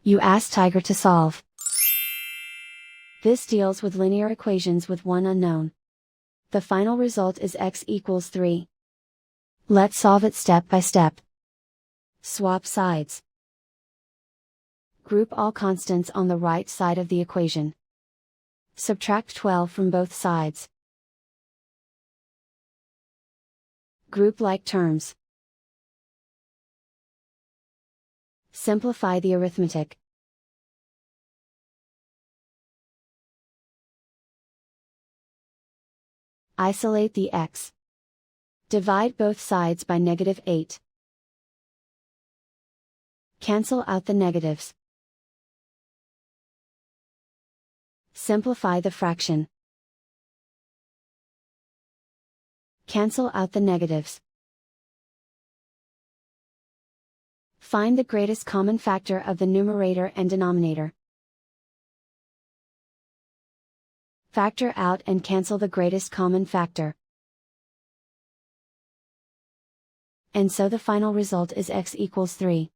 You ask Tiger to solve. This deals with linear equations with one unknown. The final result is x equals 3. Let's solve it step by step. Swap sides. Group all constants on the right side of the equation. Subtract 12 from both sides. Group like terms. Simplify the arithmetic. Isolate the x. Divide both sides by -8. Cancel out the negatives. Simplify the fraction. Cancel out the negatives. Find the greatest common factor of the numerator and denominator. Factor out and cancel the greatest common factor. And so the final result is x equals 3.